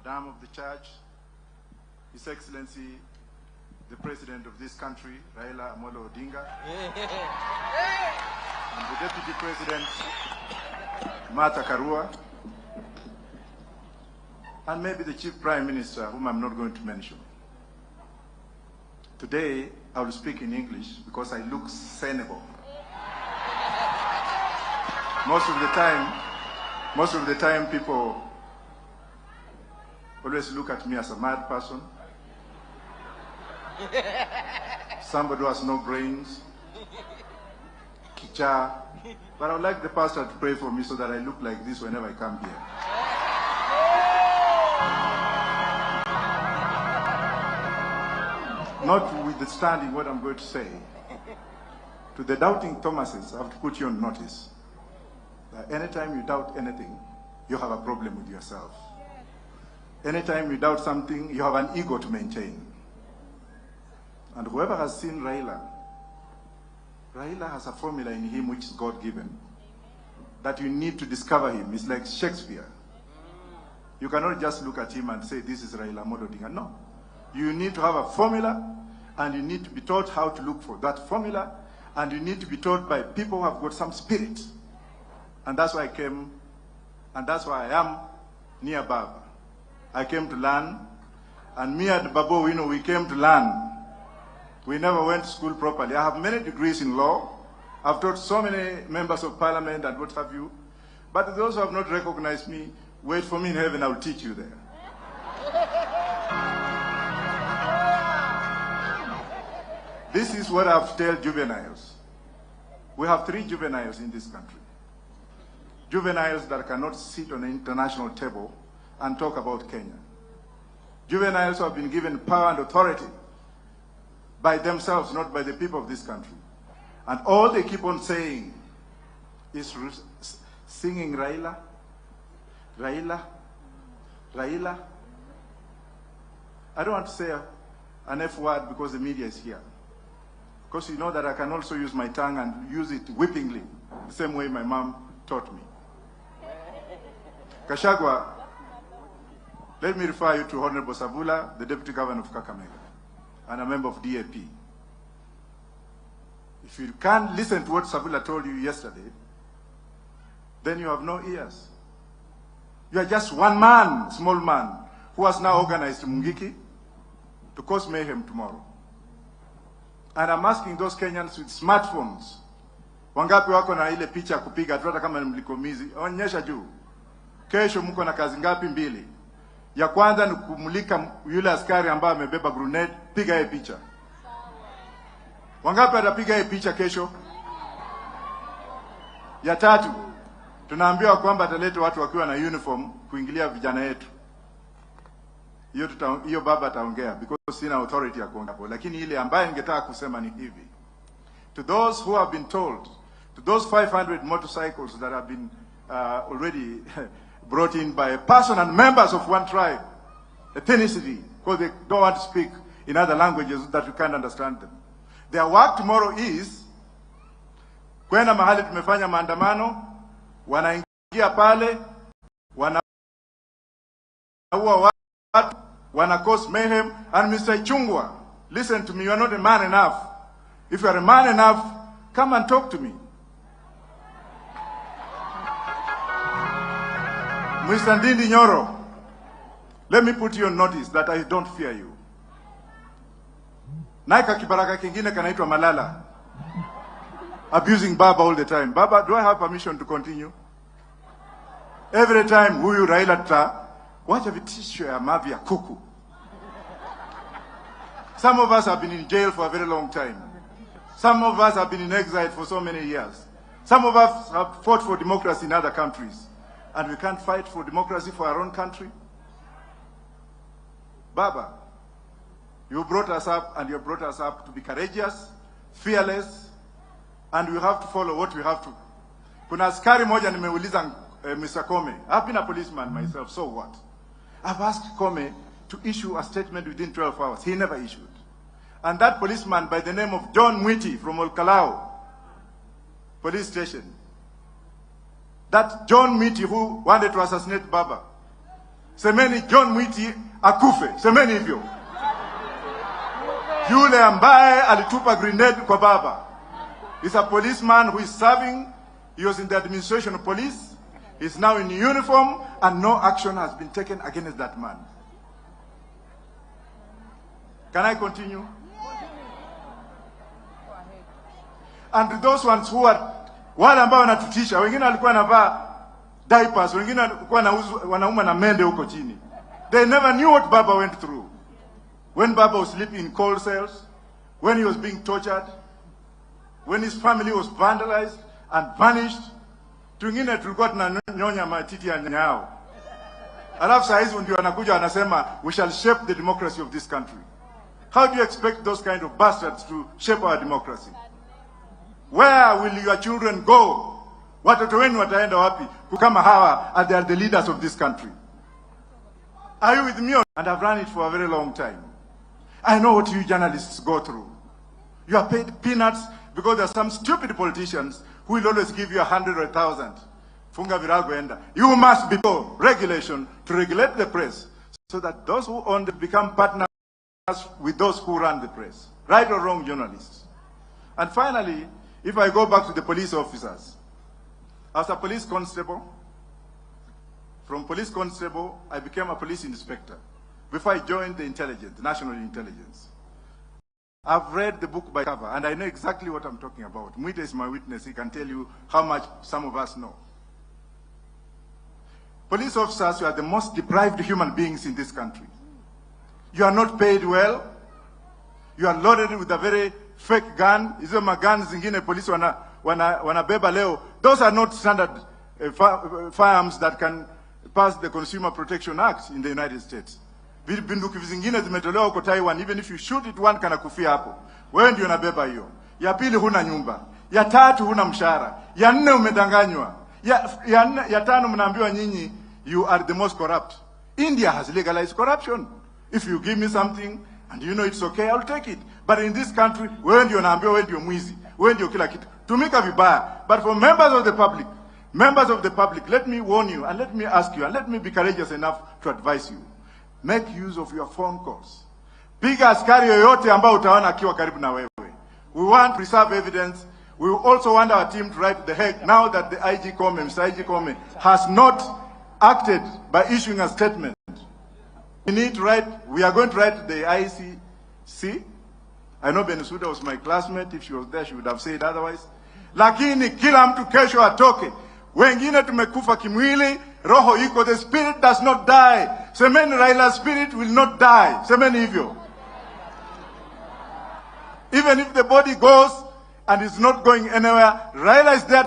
Madam of the Church, His Excellency, the President of this country, Raila Amolo Odinga, and the Deputy President, Martha Karua, and maybe the Chief Prime Minister, whom I'm not going to mention. Today, I will speak in English because I look sensible. Most of the time, people always look at me as a mad person, somebody who has no brains, kicha. But I would like the pastor to pray for me so that I look like this whenever I come here. Notwithstanding what I'm going to say, to the doubting Thomases, I have to put you on notice that anytime you doubt anything, you have a problem with yourself. Anytime you doubt something, you have an ego to maintain. And whoever has seen Raila has a formula in him which is God-given, that you need to discover him. It's like Shakespeare. You cannot just look at him and say, this is Raila Amolo Odinga. No. You need to have a formula, and you need to be taught how to look for that formula, and you need to be taught by people who have got some spirit. And that's why I came, and that's why I am near Baba. I came to learn, and me and Babo, we came to learn. We never went to school properly. I have many degrees in law. I've taught so many members of parliament and what have you. But those who have not recognized me, wait for me in heaven, I will teach you there. This is what I have to tell juveniles. We have 3 juveniles in this country. Juveniles that cannot sit on an international table and talk about Kenya. Juveniles who have been given power and authority by themselves, not by the people of this country. And all they keep on saying is singing Raila, Raila, Raila. I don't want to say an F word because the media is here. Because you know that I can also use my tongue and use it whippingly, the same way my mom taught me. Kashagwa, let me refer you to Honorable Savula, the Deputy Governor of Kakamega, and a member of DAP. If you can't listen to what Savula told you yesterday, then you have no ears. You are just one man, small man, who has now organized Mungiki to cause mayhem tomorrow. And I'm asking those Kenyans with smartphones, wangapi wako na ile picha kupiga tu hata kama ni mlikomizi, onyesha juu. Kesho mko na kazi ngapi? 2. Ya kwanza ni kumulika yule askari ambaye amebeba grenade, piga yeye picha. Wangapi atapiga yeye picha kesho? Ya 3, tunaambiwa kwamba ataleta watu wakiwa na uniform kuingilia vijana yetu. Hiyo baba ataongea because sina authority ya kuongea hapo, lakini ile ambaye ningetaka kusema ni hivi. To those who have been told, to those 500 motorcycles that have been already brought in by a person and members of one tribe, ethnicity, because they don't want to speak in other languages that you can't understand them. Their work tomorrow is kwenda mahali tumefanya maandamano, wanaingia pale, wanaua watu, wana cause mayhem. And Mr. Chungwa, listen to me, you are not a man enough. If you are a man enough, come and talk to me. Mr. Ndindi Nyoro, let me put you on notice that I don't fear you. Naika kibaraka kingine kanaitwa Malala, abusing Baba all the time. Baba, do I have permission to continue? Every time huyu Raila wacha vitisho ya mavi ya kuku. Some of us have been in jail for a very long time. Some of us have been in exile for so many years. Some of us have fought for democracy in other countries. And we can't fight for democracy for our own country? Baba, you brought us up, and you brought us up to be courageous, fearless, and we have to follow what we have to. Kuna askari moja nimeuliza Mr. Kome. I've been a policeman myself, so what? I've asked Kome to issue a statement within 12 hours. He never issued. And that policeman by the name of John Mwiti from Olkalao police station, that John Mwiti who wanted to assassinate Baba, Semeni John Mwiti akufe. Semeni hivyo. Yule ambaye alitupa grenade kwa baba. He's a policeman who is serving. He was in the administration of police. He's now in uniform and no action has been taken against that man. Can I continue? And those ones who are wale ambao wanatutisha, wengine walikuwa wanavaa diapers, wengine walikuwa wanauma na mende huko chini. They never knew what Baba went through. When Baba was sleeping in coal cells, when he was being tortured, when his family was vandalized and vanished. Tungine tulikuwa tunanyonya matiti ya nyao. Alafu saa hizi ndio wanakuja wanasema we shall shape the democracy of this country. How do you expect those kind of bastards to shape our democracy? Where will your children go? Watoto wenu wataenda wapi? Kama hawa are the leaders of this country. Are you with me? And I've run it for a very long time. I know what you journalists go through. You are paid peanuts because there are some stupid politicians who will always give you 100 or 1,000. Funga virago enda. You must be regulation to regulate the press so that those who own them become partners with those who run the press. Right or wrong, journalists. And finally, if I go back to the police officers, as a police constable, from police constable, I became a police inspector before I joined the intelligence, national intelligence. I've read the book by cover, and I know exactly what I'm talking about. Mwita is my witness. He can tell you how much some of us know. Police officers, you are the most deprived human beings in this country. You are not paid well. You are loaded with a very fake gun. Hizo magans zingine polisi wanabeba leo. Those are not standard firearms that can pass the Consumer Protection Act in the United States. Bunduki zingine zimetolewa huko Taiwan. Even if you shoot it, one kana kufia hapo. Wewe ndio unabeba hiyo. Ya pili huna nyumba. Ya tatu huna mshahara. Ya nne umedanganywa. Ya tano mnaambiwa nyinyi you are the most corrupt. India has legalized corruption. If you give me something and you know it's okay, I'll take it. But in this country, wewe ndio unaambiwa wewe ndio mwizi. Wewe ndio kila kitu. Tumika vibaya. But for members of the public, let me warn you and let me ask you and let me be courageous enough to advise you. Make use of your phone calls. Piga askari yoyote ambao utaona akiwa karibu na wewe. We want to preserve evidence. We also want our team to write the heck now that the IG Kome, Mr. IG Kome, has not acted by issuing a statement. We are going to write the ICC. I know Benisuda was my classmate. If she was there, she would have said otherwise. Lakini kila mtu kesho atoke. Wengine tumekufa kimwili, roho iko, the spirit does not die. Semeni Raila's spirit will not die. Semeni hivyo. Even if the body goes and is not going anywhere, Raila is there